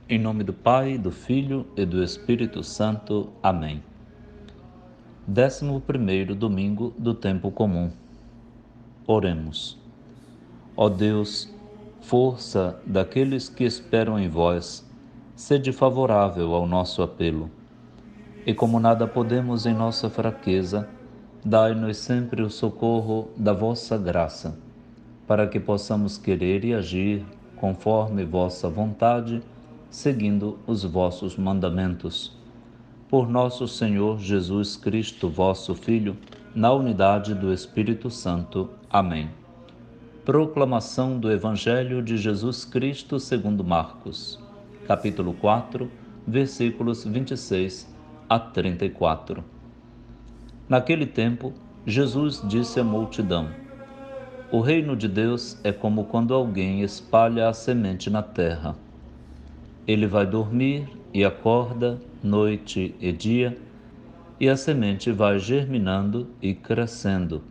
Em nome do Pai, do Filho e do Espírito Santo. Amém. 11º domingo do tempo comum. Oremos. Ó Deus, força daqueles que esperam em vós, sede favorável ao nosso apelo. E como nada podemos em nossa fraqueza, dai-nos sempre o socorro da vossa graça, para que possamos querer e agir conforme vossa vontade, seguindo os vossos mandamentos. Por nosso Senhor Jesus Cristo, vosso Filho, na unidade do Espírito Santo. Amém. Proclamação do Evangelho de Jesus Cristo segundo Marcos, capítulo 4, versículos 26 a 34. Naquele tempo, Jesus disse à multidão: O reino de Deus é como quando alguém espalha a semente na terra. Ele vai dormir e acorda noite e dia, e a semente vai germinando e crescendo.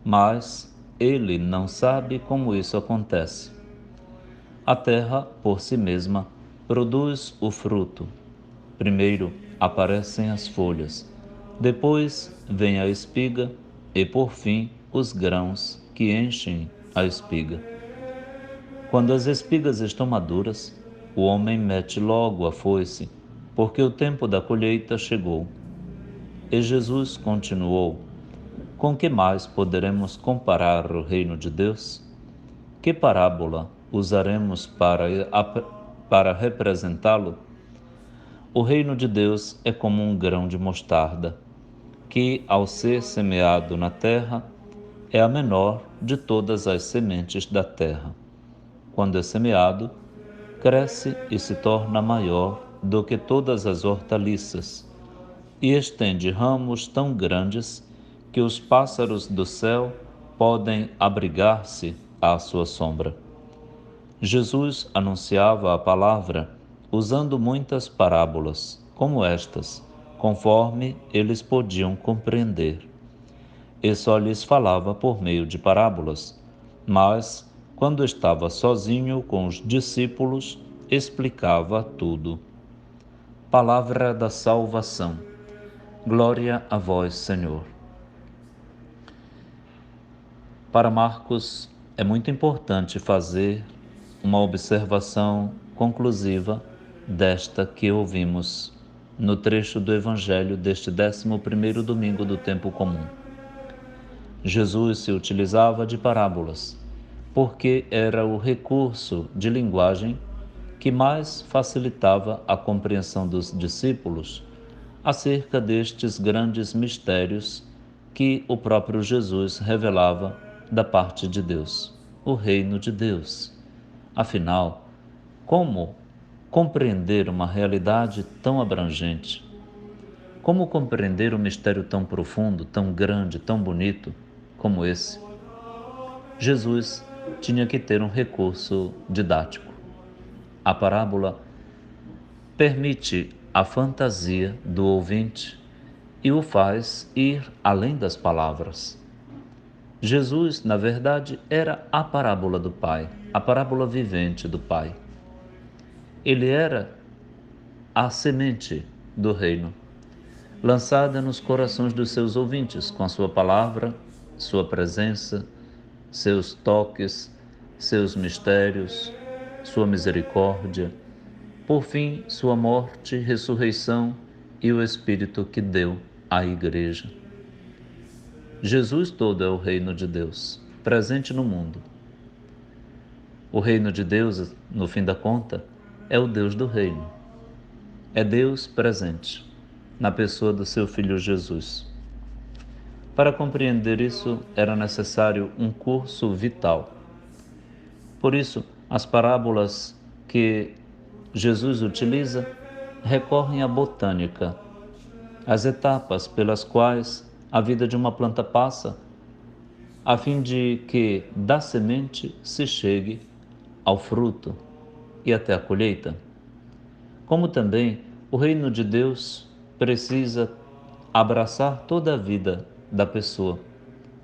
Mas ele não sabe como isso acontece. A terra, por si mesma, produz o fruto. Primeiro aparecem as folhas, depois vem a espiga e, por fim, os grãos que enchem a espiga. Quando as espigas estão maduras, o homem mete logo a foice, porque o tempo da colheita chegou. E Jesus continuou: Com que mais poderemos comparar o reino de Deus? Que parábola usaremos para representá-lo? O reino de Deus é como um grão de mostarda, que, ao ser semeado na terra, é a menor de todas as sementes da terra. Quando é semeado, cresce e se torna maior do que todas as hortaliças, e estende ramos tão grandes que os pássaros do céu podem abrigar-se à sua sombra. Jesus anunciava a palavra usando muitas parábolas, como estas, conforme eles podiam compreender. E só lhes falava por meio de parábolas, mas, quando estava sozinho com os discípulos, explicava tudo. Palavra da salvação. Glória a vós, Senhor. Para Marcos, é muito importante fazer uma observação conclusiva desta que ouvimos no trecho do Evangelho deste 11º domingo do tempo comum. Jesus se utilizava de parábolas, porque era o recurso de linguagem que mais facilitava a compreensão dos discípulos acerca destes grandes mistérios que o próprio Jesus revelava da parte de Deus, o reino de Deus. Afinal, como compreender uma realidade tão abrangente? Como compreender um mistério tão profundo, tão grande, tão bonito como esse? Jesus tinha que ter um recurso didático. A parábola permite a fantasia do ouvinte e o faz ir além das palavras. Jesus, na verdade, era a parábola do Pai, a parábola vivente do Pai. Ele era a semente do reino, lançada nos corações dos seus ouvintes, com a sua palavra, sua presença, seus toques, seus mistérios, sua misericórdia, por fim, sua morte, ressurreição e o Espírito que deu à Igreja. Jesus todo é o reino de Deus, presente no mundo. O reino de Deus, no fim da conta, é o Deus do reino. É Deus presente, na pessoa do seu Filho Jesus. Para compreender isso, era necessário um curso vital. Por isso, as parábolas que Jesus utiliza recorrem à botânica, às etapas pelas quais a vida de uma planta passa, a fim de que da semente se chegue ao fruto e até a colheita. Como também o reino de Deus precisa abraçar toda a vida da pessoa,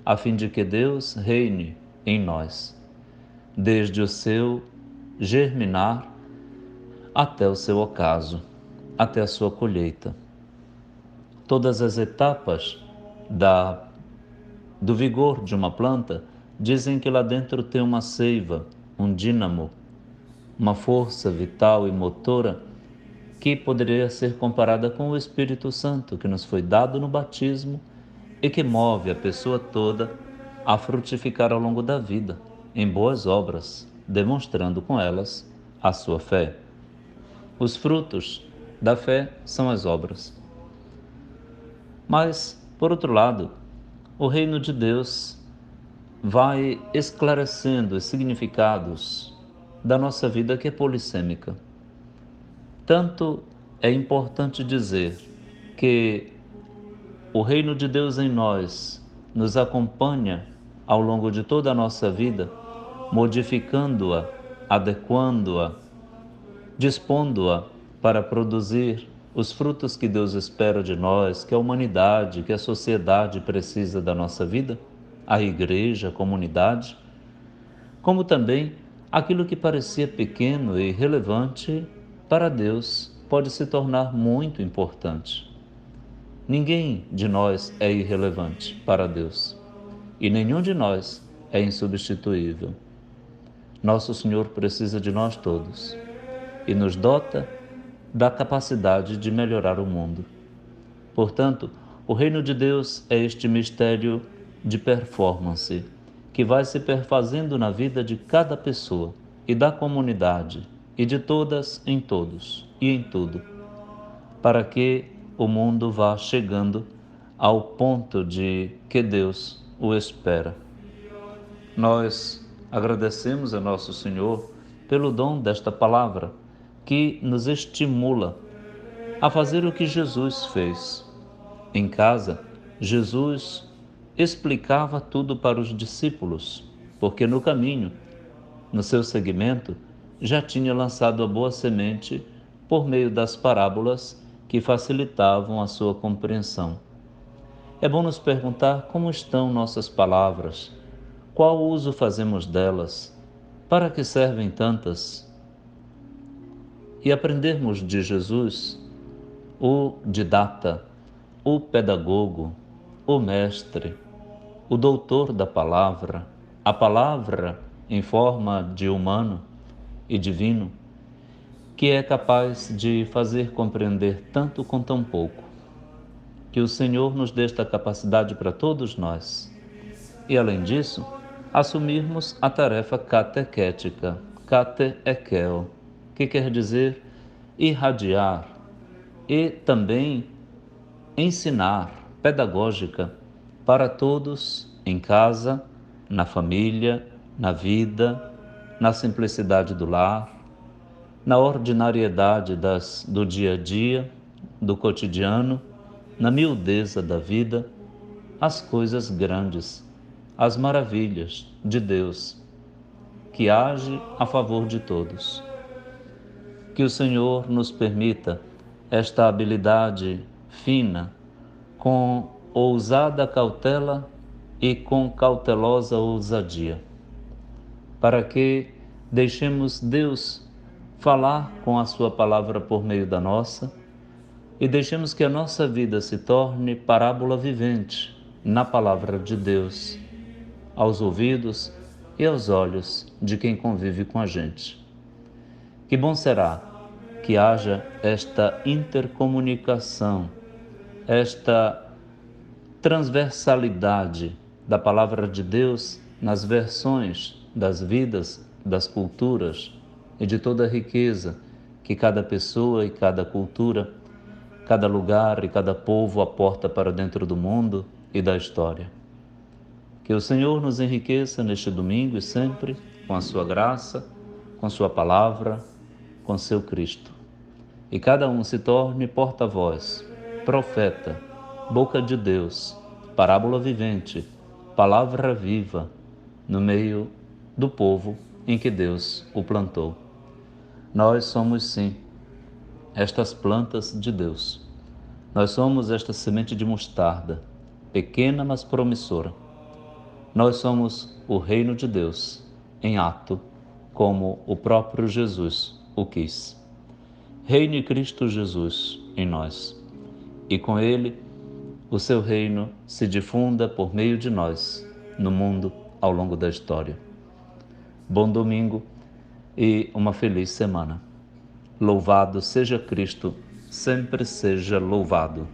a fim de que Deus reine em nós, desde o seu germinar até o seu ocaso, até a sua colheita. Todas as etapas do vigor de uma planta dizem que lá dentro tem uma seiva, um dínamo, uma força vital e motora que poderia ser comparada com o Espírito Santo que nos foi dado no batismo e que move a pessoa toda a frutificar ao longo da vida, em boas obras, demonstrando com elas a sua fé. Os frutos da fé são as obras. Mas, por outro lado, o reino de Deus vai esclarecendo os significados da nossa vida que é polissêmica. Tanto é importante dizer que o reino de Deus em nós nos acompanha ao longo de toda a nossa vida, modificando-a, adequando-a, dispondo-a para produzir os frutos que Deus espera de nós, que a humanidade, que a sociedade precisa da nossa vida, a igreja, a comunidade, como também aquilo que parecia pequeno e irrelevante para Deus pode se tornar muito importante. Ninguém de nós é irrelevante para Deus e nenhum de nós é insubstituível. Nosso Senhor precisa de nós todos e nos dota da capacidade de melhorar o mundo. Portanto, o reino de Deus é este mistério de performance que vai se perfazendo na vida de cada pessoa e da comunidade e de todas em todos e em tudo, para que o mundo vá chegando ao ponto de que Deus o espera. Nós agradecemos a nosso Senhor pelo dom desta palavra que nos estimula a fazer o que Jesus fez. Em casa, Jesus explicava tudo para os discípulos, porque no caminho, no seu seguimento, já tinha lançado a boa semente por meio das parábolas que facilitavam a sua compreensão. É bom nos perguntar como estão nossas palavras, qual uso fazemos delas, para que servem tantas? E aprendermos de Jesus, o didata, o pedagogo, o mestre, o doutor da palavra, a palavra em forma de humano e divino, que é capaz de fazer compreender tanto com tão pouco. Que o Senhor nos dê esta capacidade para todos nós. E, além disso, assumirmos a tarefa catequética, kate-ekel, que quer dizer irradiar e também ensinar, pedagógica, para todos em casa, na família, na vida, na simplicidade do lar, na ordinariedade do dia a dia, do cotidiano, na miudeza da vida, as coisas grandes, as maravilhas de Deus, que age a favor de todos. Que o Senhor nos permita esta habilidade fina, com ousada cautela e com cautelosa ousadia, para que deixemos Deus falar com a sua palavra por meio da nossa e deixemos que a nossa vida se torne parábola vivente na palavra de Deus, aos ouvidos e aos olhos de quem convive com a gente. Que bom será que haja esta intercomunicação, esta transversalidade da palavra de Deus nas versões das vidas, das culturas e de toda a riqueza que cada pessoa e cada cultura, cada lugar e cada povo aporta para dentro do mundo e da história. Que o Senhor nos enriqueça neste domingo e sempre com a sua graça, com sua palavra, com seu Cristo. E cada um se torne porta-voz, profeta, boca de Deus, parábola vivente, palavra viva, no meio do povo em que Deus o plantou. Nós somos, sim, estas plantas de Deus. Nós somos esta semente de mostarda, pequena mas promissora. Nós somos o reino de Deus, em ato, como o próprio Jesus o quis. Reine Cristo Jesus em nós, e com Ele o seu reino se difunda por meio de nós, no mundo, ao longo da história. Bom domingo e uma feliz semana. Louvado seja Cristo, sempre seja louvado.